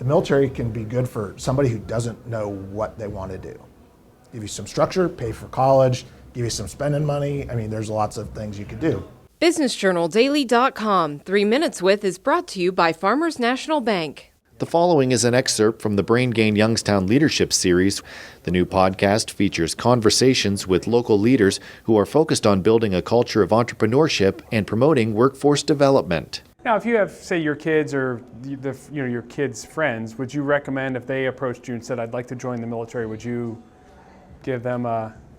the military can be good for somebody who doesn't know what they want to do. Give you some structure, pay for college, give you some spending money. I mean, there's lots of things you could do. BusinessJournalDaily.com 3 Minutes With is brought to you by Farmers National Bank. The following is an excerpt from the Brain Gain Youngstown Leadership Series. The new podcast features conversations with local leaders who are focused on building a culture of entrepreneurship and promoting workforce development. Now, if you have, say, your kids or your kids' friends, would you recommend if they approached you and said, "I'd like to join the military," would you give them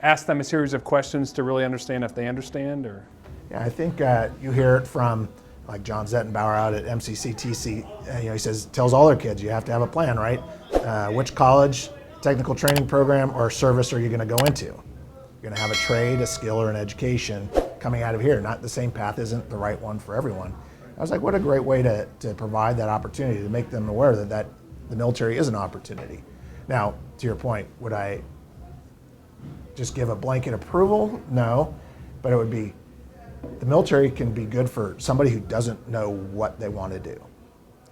ask them a series of questions to really understand if they understand? Or Yeah, I think you hear it from like John Zettenbauer out at MCCTC. He says, tells all their kids, you have to have a plan, right? Which college, technical training program, or service are you going to go into? You're going to have a trade, a skill, or an education coming out of here. Not the same path isn't the right one for everyone. I was like, what a great way to provide that opportunity, to make them aware that the military is an opportunity. Now, to your point, would I just give a blanket approval? No, but it would be, the military can be good for somebody who doesn't know what they want to do.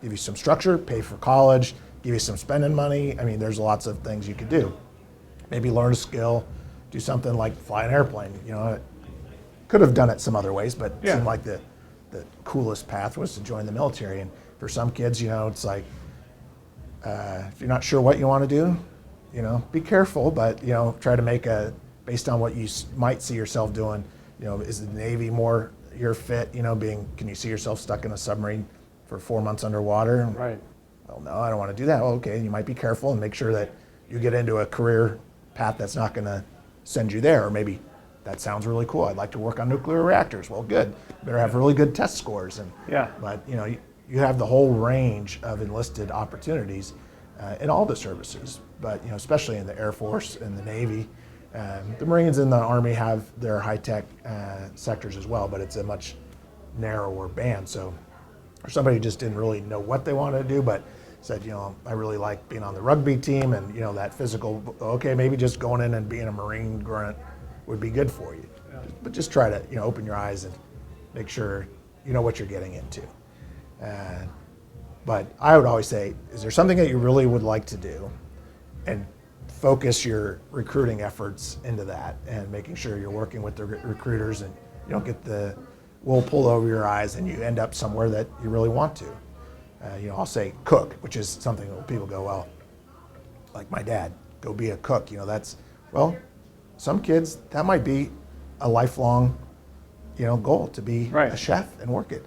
Give you some structure, pay for college, give you some spending money. I mean, there's lots of things you could do. Maybe learn a skill, do something like fly an airplane. Could have done it some other ways, but it seemed like the coolest path was to join the military. And for some kids, it's like, if you're not sure what you want to do, be careful, but, try to make based on what you might see yourself doing. Is the Navy more your fit, can you see yourself stuck in a submarine for 4 months underwater? Right. Well, no, I don't want to do that. Well, okay, you might be careful and make sure that you get into a career path that's not going to send you there. Or maybe that sounds really cool. I'd like to work on nuclear reactors. Well, good. Better have really good test scores. But, you have the whole range of enlisted opportunities in all the services, but, especially in the Air Force and the Navy. The Marines and the Army have their high-tech sectors as well, but it's a much narrower band. So for somebody who just didn't really know what they wanted to do, but said, I really like being on the rugby team and, that physical, okay, maybe just going in and being a Marine grunt would be good for you. Yeah. But just try to, open your eyes and make sure you know what you're getting into. But I would always say, is there something that you really would like to do? And focus your recruiting efforts into that and making sure you're working with the recruiters and you don't get the wool pulled over your eyes and you end up somewhere that you really want to. I'll say cook, which is something that people go, well, like my dad, go be a cook. Some kids, that might be a lifelong, goal to be a chef and work it.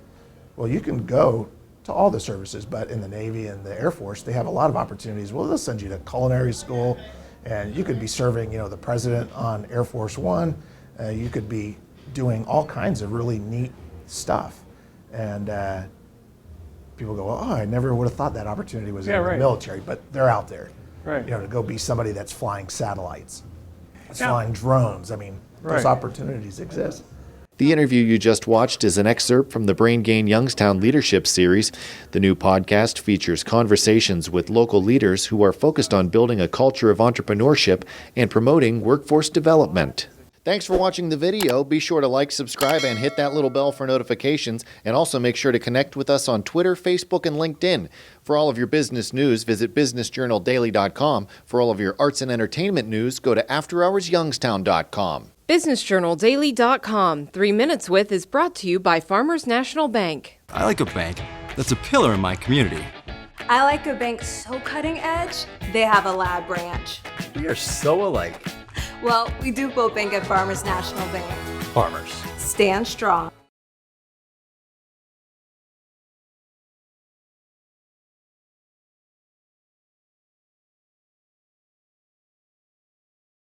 Well, you can go to all the services, but in the Navy and the Air Force, they have a lot of opportunities. Well, they'll send you to culinary school, and you could be serving, the president on Air Force One. You could be doing all kinds of really neat stuff. And people go, oh, I never would have thought that opportunity was in the military, but they're out there. Right. To go be somebody that's flying satellites, flying drones. I mean, those opportunities exist. The interview you just watched is an excerpt from the Brain Gain Youngstown Leadership Series. The new podcast features conversations with local leaders who are focused on building a culture of entrepreneurship and promoting workforce development. Thanks for watching the video. Be sure to like, subscribe, and hit that little bell for notifications. And also make sure to connect with us on Twitter, Facebook, and LinkedIn. For all of your business news, visit BusinessJournalDaily.com. For all of your arts and entertainment news, go to AfterHoursYoungstown.com. BusinessJournalDaily.com 3 Minutes With is brought to you by Farmers National Bank. I like a bank that's a pillar in my community. I like a bank so cutting edge, they have a lab branch. We are so alike. Well, we do both bank at Farmers National Bank. Farmers. Stand strong.